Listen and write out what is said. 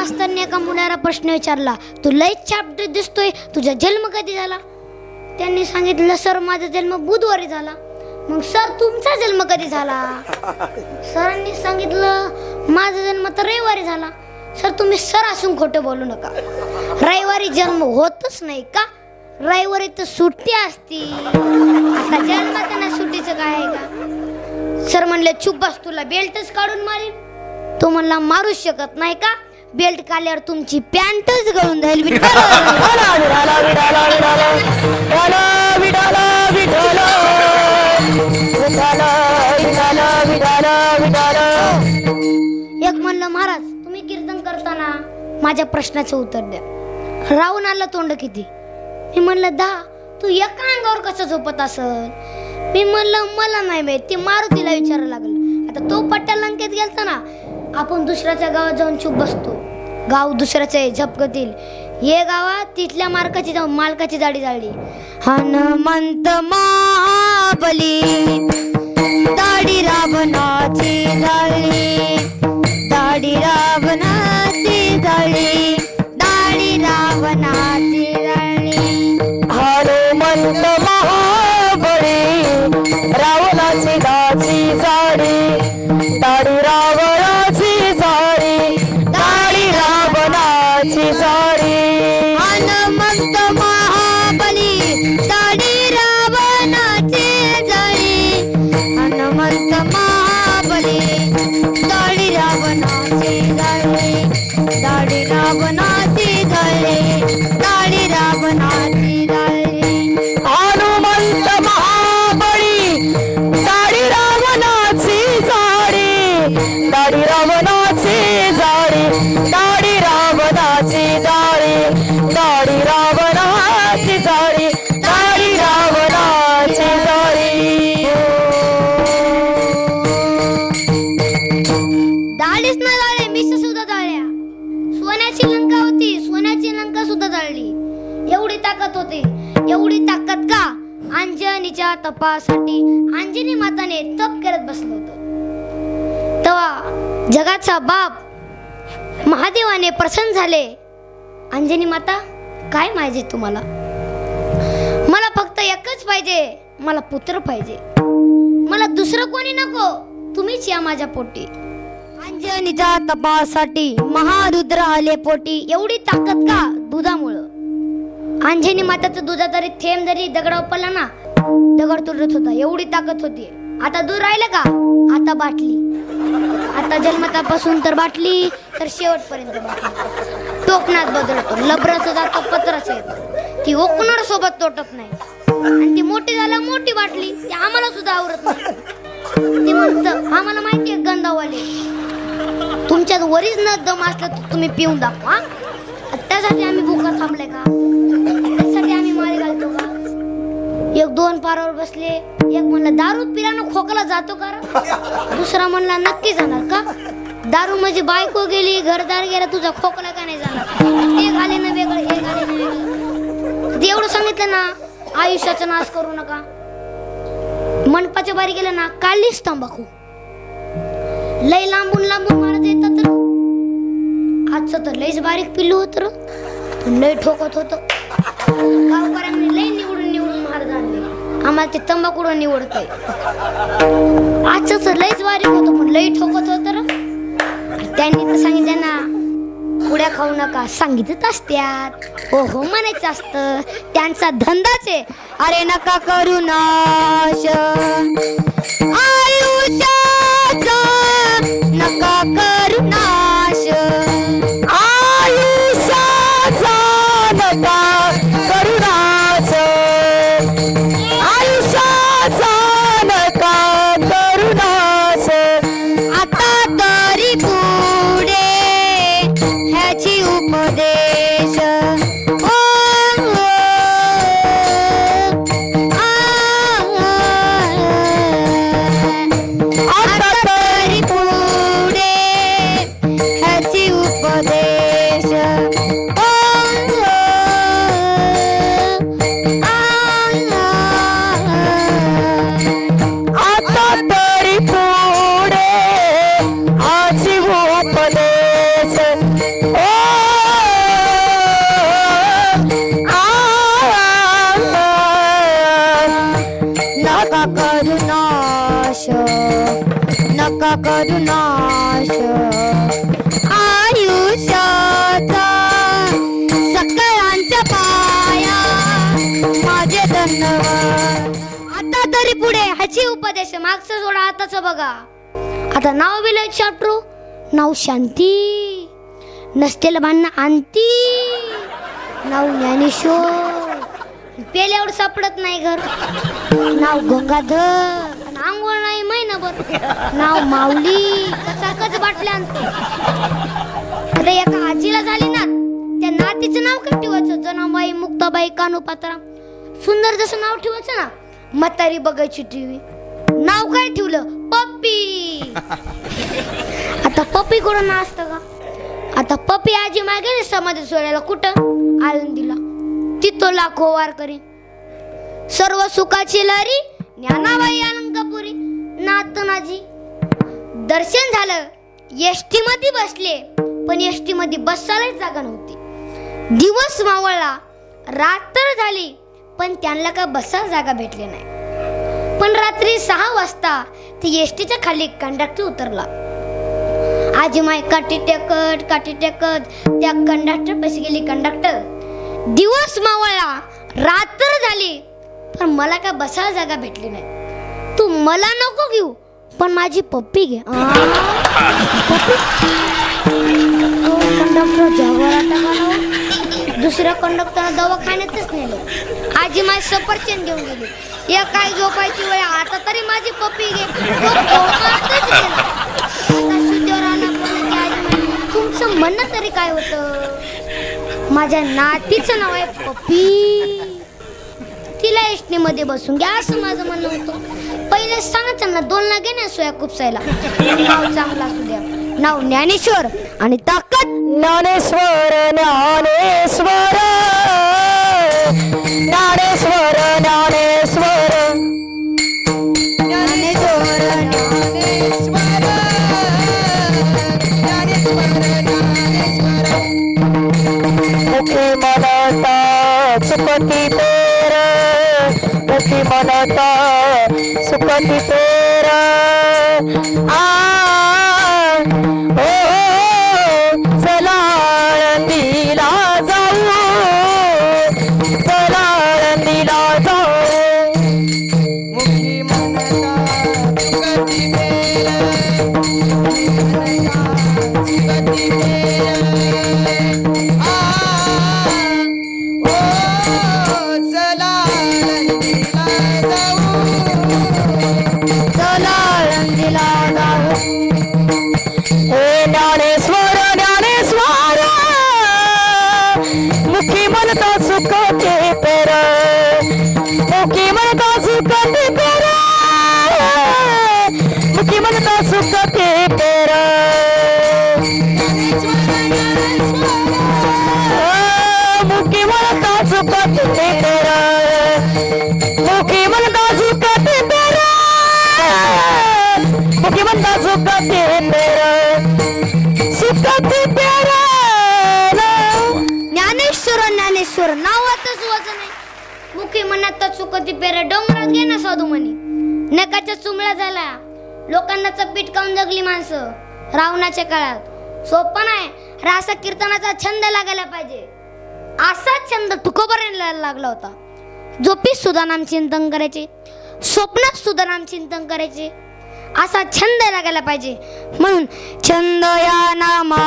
मास्तरने एका मुलाला प्रश्न विचारला, तू लय चॅप्टर दिसतोय, तुझा जन्म कधी झाला? त्यांनी सांगितलं, सर माझा जन्म बुधवारी झाला. मग सर तुमचा जन्म कधी झाला? सरांनी सांगितलं, माझा जन्म तर रविवारी झाला. सर तुम्ही सर असून खोटं बोलू नका, रविवारी जन्म होतच नाही का? रविवारी तर सुट्टी असती, आता जन्मातना सुट्टीचं काय आहे का? सर म्हणले, चुप बस, तुला बेल्टच काढून मारीन. तो म्हणला, मारूच शकत नाही का? बेल्ट काढल्यावर तुमची पॅन्टच गळून जाईल. एक म्हणलं, महाराज तुम्ही कीर्तन करताना माझ्या प्रश्नाचं उत्तर द्या. रावणाला तोंड किती? मी म्हणलं 10. तू एका अंगावर कसं झोपत असल? मी म्हणलं, मला नाही माहित, ते मारुतीला विचारायला लागलं. आता तो पट्ट्या लंकेत गेलता ना, आपण दुसऱ्याच्या गावात जाऊन चुप बसतो, गाव दुसऱ्याचे झपकतील. हे गावात तिथल्या मालकाची दाढी जाळली. हनुमंत महाबली दाढी रावणाची जाळली, दाढी रावणाची जाळली, दाढी रावणाची जाळली. हनुमंत महाबली रावणाची दाढी जाळली, दाढी रावणाची जाळली, दाढी रावणाची जाळी. हनुमंत महाबली दाढी रावणाची जाळी, हनुमंत महाबली दाढी रावणाची जाळी, दाढी रावणाची जाळी, दाढी रावणाची जाळी. हनुमंत महाबली दाढी रावणाची जाळी, दाढी रावणाची जाळी, दाढी रावणाची जाळी, दाढी रावणाची जाळी, दाढी रावणाची जाळी. दाढीच न जाळे, मिस सुद्धा जाळल्या. सोन्याची लंका होती, सोन्याची लंका सुद्धा जाळली. एवढी ताकद होती, एवढी ताकद का? अंजनीच्या तपासाठी अंजनी माताने तप करत बसलो होतो. तेव्हा जगाचा बाप महादेवाने प्रसन्न झाले. अंजनी माता, काय पाहिजे तुम्हाला? मला फक्त एकच पाहिजे, मला पुत्र पाहिजे, मला दुसरं कोणी नको, तुम्हीच या माझ्या पोटी. अंजनीच्या तपासाठी महारुद्र आले पोटी. एवढी ताकद का? दुधामुळं. अंजनी माताचं दुधा तरी थेंब जरी दगडावर पडला ना, दगड तुटत होता, एवढी ताकद होती. आता दूध राहिलं का? आता बाटली. आता जन्मतापासून तर बाटली, तर शेवटपर्यंत बाटली. टोकण्यात बदलतो, लबराचं जातं, पत्राचं येतं. ती ओकणार सोबत तोटत नाही. आणि ती मोठी झाल्या मोठी बाटली, ती आम्हाला सुद्धा आवडत नाही. ती म्हणतं, आम्हाला माहितीये गंधावाले, तुमच्यात वरीच न दम असलं तर तुम्ही पिऊन दाखवा. त्यासाठी आम्ही भुका थांबले का? त्यासाठी आम्ही मारी घालतो का? एक दोन पारावर बसले, एक म्हणला दारू पिल्यानं खोकला जातो का? दुसरा म्हणला नक्की जाणार का? दारू म्हणजे बायको गेली, घरदार गेला, तुझा खोकला का नाही जाणार? एक आले ना वेगळं, एक आले ना वेगळं. एवढं सांगितलं ना, आयुष्याचा नाश करू नका. मंडपाच्या बारी गेलं ना, काढलीच तंबाखू. लय लांबून लांबून मारत येतात. आजचं तर लयच बारीक पिल्लू होत, लय ठोकत होत. गावकऱ्यांनी लय निवडून निवडून मार झाले. आम्हाला ते तंबाखू निवडतंय. आजचं तर लयच बारीक होतं, पण लय ठोकत होत. त्यांनी तर सांगितलं ना, पुड्या खाऊ नका, सांगितच असत्यात. हो हो म्हणायचं असतं, त्यांचा धंदाच आहे. अरे नका करू नाश आयुष्याचा, नका करू नाश आयुष्याचा, नका करू नाश आयुष्याचा, नका करू नाश. आता तरी पुढे ह्याची उपदेश. आता तरी पुढे ह्याची उपदेश. आता तरी पुढे आजी उपदेश. ओ याची उपदेश मागचं सोडा आताच बघा. आता नाव बिलय चाटरू, नाव शांती, नसतेल भांडणं आणती, नाव ज्ञानेश्वर, पेल्यावर सापडत नाही घर, नाव गंगाधर, आणि आंघोळ नाही महिनाभर, नाव माऊली, कचाकच बाटल्या आणतो. आता एका आजीला झाली ना, त्या नातीचं नाव काय ठेवायचं? जनाबाई, मुक्ताबाई, कानोपात्रा, सुंदर जसं नाव ठेवायचं ना. म्हातारी बघायची टीव्ही, नाव काय ठेवलं? पप्पी. आता पप्पी कुठं नाव असतं का? आता पप्पी आजी मागे समाधी सोडायला कुठं? आळंदीला. तिथं लाखो वार करी, सर्व सुखाची लहरी, ज्ञानाबाई अलंकापुरी. नातनाजी दर्शन झालं, एसटी मध्ये बसले, पण एसटी मध्ये बसायलाच जागा नव्हती. दिवस मावळला, रात्र झाली, पण त्यांना काय बसायला जागा भेटली नाही. पण रात्री 6 वाजता ती एसटीच्या खाली कंडक्टर उतरला. आजी माय काठी टेकत त्या कंडक्टर पैसे गेली. कंडक्टर, दिवस मावळला, रात्र झाली, पण मला काय बसायला जागा भेटली नाही. तू मला नको घेऊ, पण माझी पप्पी घे. कंडक्टर जगावर टाकला. दुसऱ्या कंडक्टरनं दवाखान्यातच नेलं. आजी माझी सफरचंद घेऊन गेली. या काय झोपायची वेळ, आता तरी माझी पप्पी घे. तुमचं म्हणणं तरी काय होतं? माझ्या नातीचं नाव आहे पप्पी, तिला एसटी मध्ये बसून घ्या असं माझं म्हणणं होतं. पहिले सांगायचं ना, 2 ना घे ना सोया खुपसायला. नाव चांगला असू द्या, नाव ज्ञानेश्वर आणि ताकद ज्ञानेश्वर ज्ञानेश्वर ज्ञानेश्वर ज्ञानेश्वर मुखी मनता सुखती तेर, मुखी मनता सुखती तेर. चला आळंदीला जाऊ, चला आळंदीला जाऊ. मुखी मनता सुखती तेर, सुखती तेर. चला आळंदीला जाऊ, चला आळंदीला जाऊ. हे ज्ञानेश्वर ज्ञानेश्वर, मुखी म्हणता सुखते पेर, मुखी म्हणता सुखते पेर, मुखी म्हणता सुखते पेर. मुखी म्हणता सुखते पेर, मुखी म्हणता सुखते पेर, मुखी म्हणता सुखते पेर, सुखते पेर. ज्ञानेश्वर ज्ञानेश्वर नावातच वजन आहे. मुखी म्हणत चुकती पेरे, डोंगरात घे ना साधू म्हणी. नकाच्या चुमळ्या झाल्या, लोकांना चपीट काऊन जगली माणसं रावणाच्या काळात. सोपं नाही, रासा कीर्तनाचा छंद लागायला पाहिजे. असा छंद तुकोबारायला लागला होता. झोपीत सुद्धा नाम चिंतन करायचे, स्वप्नात सुद्धा नाम चिंतन करायचे. असा छंद लागायला पाहिजे. म्हणून छंद या नामा